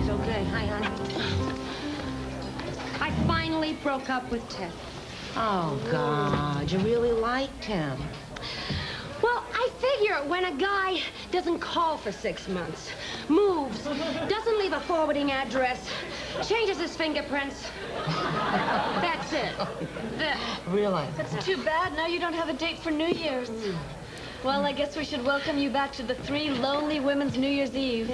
It's okay. Hi, honey. I finally broke up with Ted. Oh, God, you really liked him. Well, I figure when a guy doesn't call for 6 months, moves, doesn't leave a forwarding address, changes his fingerprints, that's it. Really? That's too bad. Now you don't have a date for New Year's. Well, I guess we should welcome you back to the 3 Lonely Women's New Year's Eve,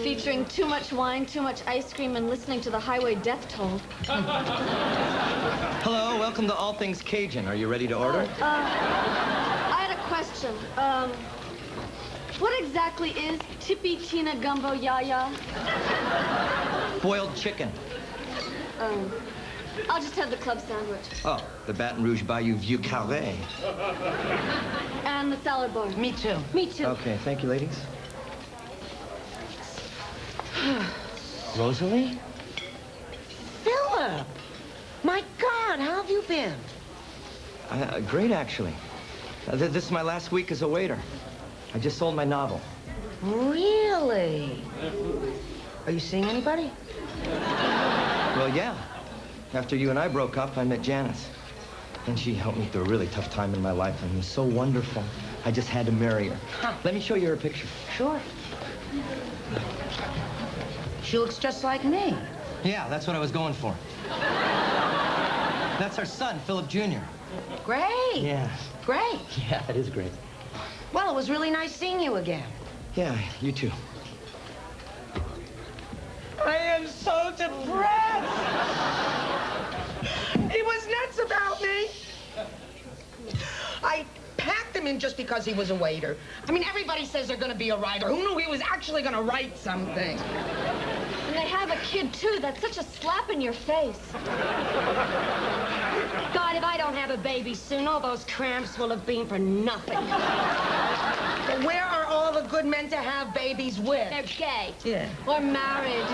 featuring too much wine, too much ice cream, and listening to the highway death toll. Hello, welcome to All Things Cajun. Are you ready to order? I had a question. What exactly is Tippy Tina Gumbo Yaya? Boiled chicken. I'll just have the club sandwich. Oh, the Baton Rouge Bayou Vieux Carré. And the salad bar. Me too. Me too. Okay, thank you, ladies. Rosalie? Philip! My God, how have you been? Great, actually. This is my last week as a waiter. I just sold my novel. Really? Are you seeing anybody? Well, yeah. After you and I broke up, I met Janice. And she helped me through a really tough time in my life, and it was so wonderful. I just had to marry her. Huh. Let me show you her picture. Sure. She looks just like me. Yeah, that's what I was going for. That's our son, Philip Jr. Great. Yeah. Great. Yeah, it is great. Well, it was really nice seeing you again. Yeah, you too. I am so depressed. He was nuts about me. I packed him in just because he was a waiter. I mean, everybody says they're going to be a writer. Who knew he was actually going to write something? And they have a kid, too. That's such a slap in your face. God, if I don't have a baby soon, all those cramps will have been for nothing. But where are all the good men to have babies with? They're gay. Yeah. Or married.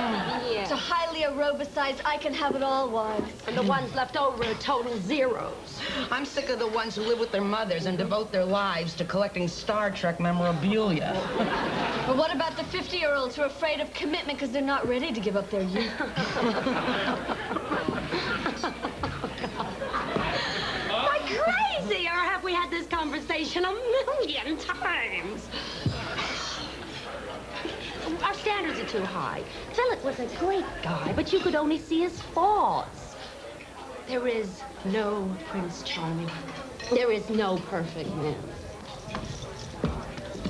Yeah. To highly aerobicized, I can have it all wives. And the ones left over are total zeros. I'm sick of the ones who live with their mothers and devote their lives to collecting Star Trek memorabilia. But what about the 50-year-olds who are afraid of commitment because they're not ready to give up their youth? Am I crazy, or have we had this conversation a million times? Our standards are too high. Philip was a great guy, but you could only see his faults. There is no Prince Charming. There is no perfect man.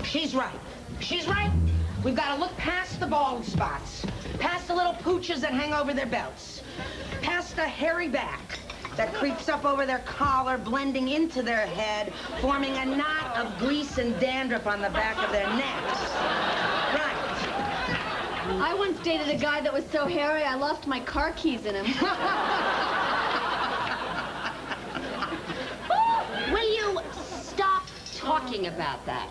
She's right. She's right. We've got to look past the bald spots, past the little pooches that hang over their belts, past the hairy back that creeps up over their collar, blending into their head, forming a knot of grease and dandruff on the back of their necks. Right. I once dated a guy that was so hairy, I lost my car keys in him. Will you stop talking about that?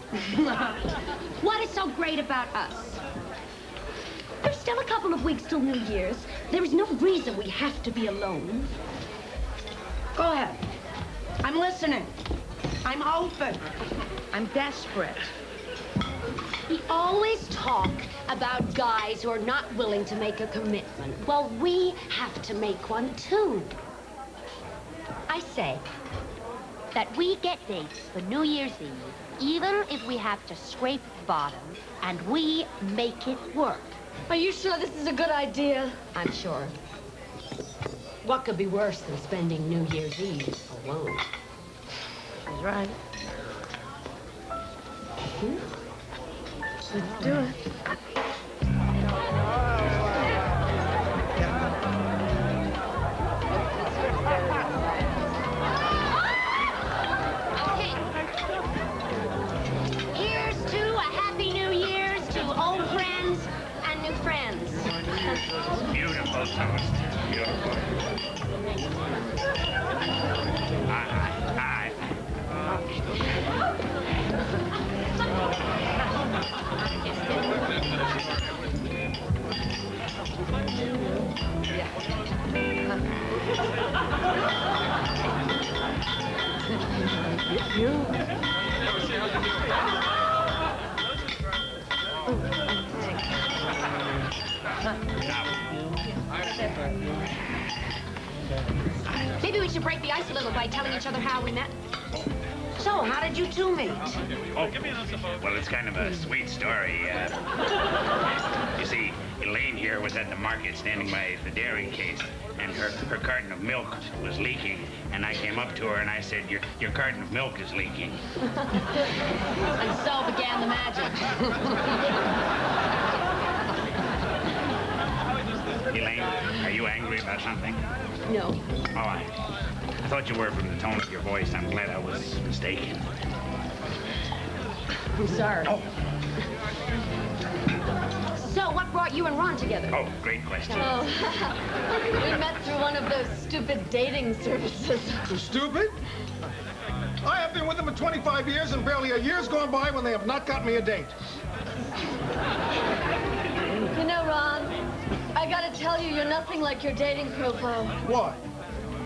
What is so great about us? There's still a couple of weeks till New Year's. There is no reason we have to be alone. Go ahead. I'm listening. I'm open. I'm desperate. We always talk about guys who are not willing to make a commitment. Well, we have to make one, too. I say that we get dates for New Year's Eve, even if we have to scrape the bottom, and we make it work. Are you sure this is a good idea? I'm sure. What could be worse than spending New Year's Eve alone? She's right. Let's do it. Okay. Here's to a happy New Year's to old friends and new friends. Beautiful toast. Beautiful. Aye. Now, Maybe we should break the ice a little by telling each other how we met. So, how did you two meet? Oh, well, it's kind of a sweet story. You see, Elaine here was at the market standing by the dairy case, and her carton of milk was leaking. And I came up to her and I said, your carton of milk is leaking. And so began the magic. Elaine, are you angry about something? No. Oh, I thought you were from the tone of your voice. I'm glad I was mistaken. I'm sorry. Oh. So, what brought you and Ron together? Oh, great question. Oh, we met through one of those stupid dating services. So stupid? I have been with them for 25 years, and barely a year's gone by when they have not got me a date. You know, Ron, I gotta tell you, you're nothing like your dating profile. Why?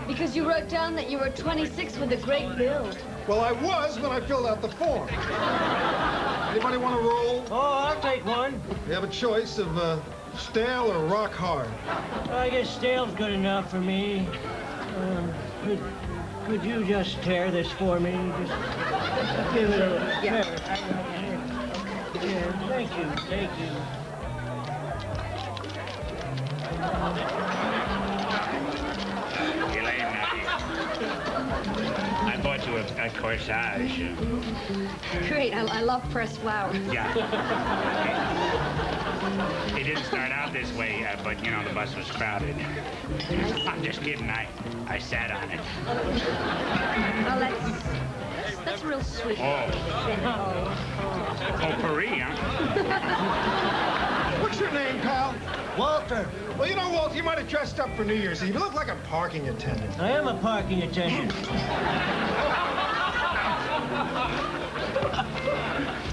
Because you wrote down that you were 26 with a great build. Well, I was when I filled out the form. Anybody want to roll? Oh, I'll take one. You have a choice of stale or rock hard. I guess stale's good enough for me. Could you just tear this for me? Just give it a... Yeah. Yeah, thank you, thank you. Elaine, I bought you a corsage. Great, I love pressed flowers. Yeah. It didn't start out this way, but, you know, the bus was crowded. I'm just kidding. I sat on it. Well, that's real sweet. Oh, Paris, huh? What's your name, pal? Walter, Well, you know, Walt, you might have dressed up for New Year's Eve. You look like a parking attendant. I am a parking attendant.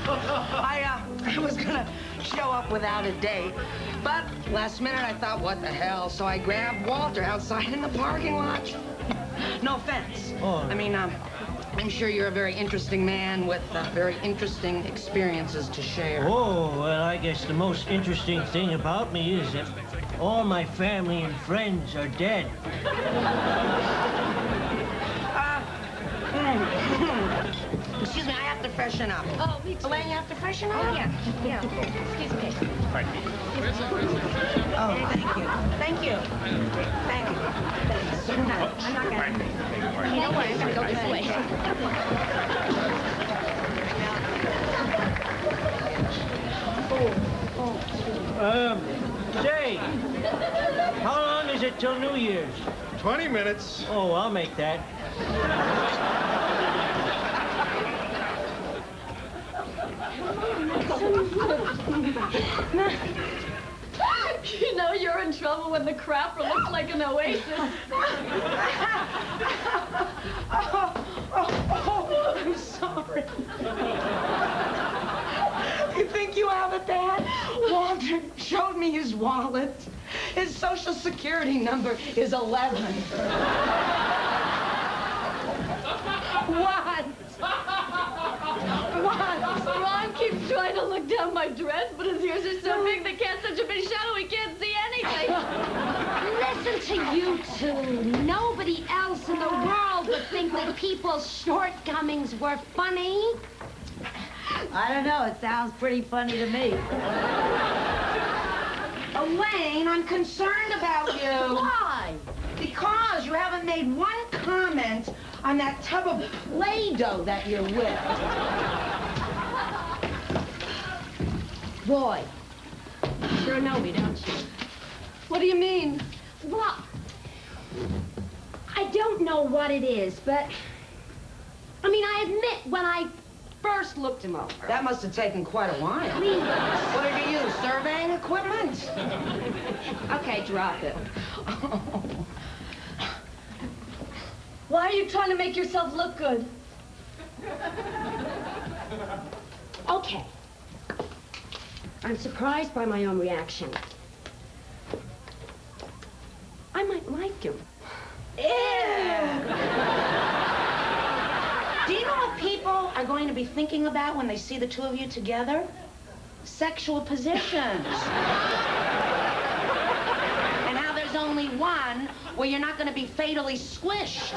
I was gonna show up without a date, but last minute I thought, what the hell? So I grabbed Walter outside in the parking lot. No offense. Oh. I mean, I'm sure you're a very interesting man with very interesting experiences to share. Oh, well, I guess the most interesting thing about me is that all my family and friends are dead. Excuse me, I have to freshen up. Oh, me too. Elaine, you have to freshen up? Oh, yeah. Excuse me. Pardon me. Oh, thank you. Thank you. Thank you. Thanks. I'm not Pardon me. gonna... Beg your pardon. Don't worry, I'm gonna go this way. Say, how long is it till New Year's? 20 minutes. Oh, I'll make that. You know you're in trouble when the crapper looks like an oasis. I'm sorry. You think you have it, Dad? Walter showed me his wallet. His social security number is 11. What? What? Ron keeps trying to look down my dress, but his ears are so big they can't such a big shadow he can't see anything. Listen to you two. Nobody else in the world would think that people's shortcomings were funny. I don't know. It sounds pretty funny to me. Elaine, I'm concerned about you. Why? Because you haven't made one comment on that tub of Play-Doh that you're with. Boy, you sure know me, don't you? What do you mean? Well, I don't know what it is, but... I mean, I admit, when I first looked him over... That must have taken quite a while. Please. What did you use, surveying equipment? Okay, drop it. Why are you trying to make yourself look good? Okay. I'm surprised by my own reaction. I might like him. Ew! Do you know what people are going to be thinking about when they see the two of you together? Sexual positions. And how there's only one where you're not going to be fatally squished.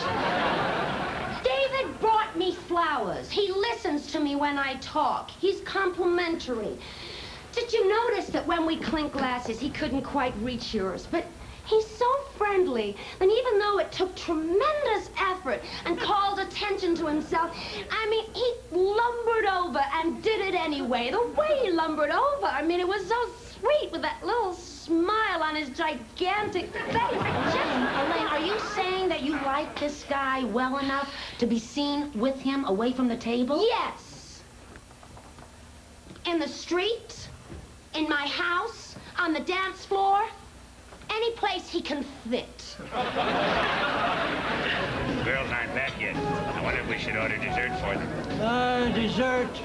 David brought me flowers. He listens to me when I talk. He's complimentary. Did you notice that when we clink glasses, he couldn't quite reach yours? But he's so friendly, and even though it took tremendous effort and called attention to himself, I mean, he lumbered over and did it anyway. The way he lumbered over, I mean, it was so sweet with that little smile on his gigantic face. Elaine, are you saying that you like this guy well enough to be seen with him away from the table? Yes. In the street, in my house, on the dance floor, any place he can fit. The girls aren't back yet. I wonder if we should order dessert for them. Dessert.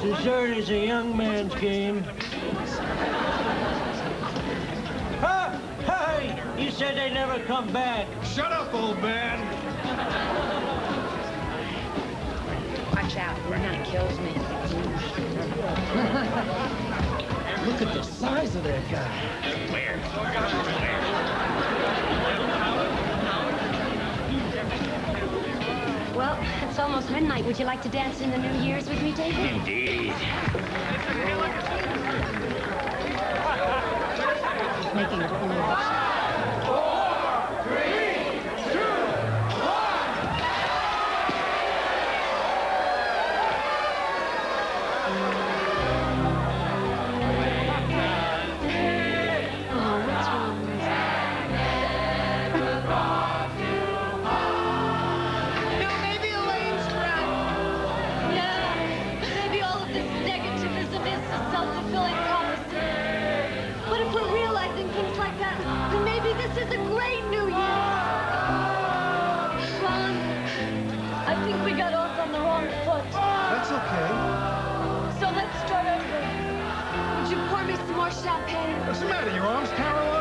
Dessert is a young man's game. Ah, hey! You said they never come back. Shut up, old man. Watch out, that kills me. Look at the size of that guy. Where? Well, it's almost midnight. Would you like to dance in the New Year's with me, David? Indeed. Making a fool of us. This is a great New Year. Ron, I think we got off on the wrong foot. That's okay. So let's start over. Would you pour me some more champagne? What's the matter? Your arm's paralyzed?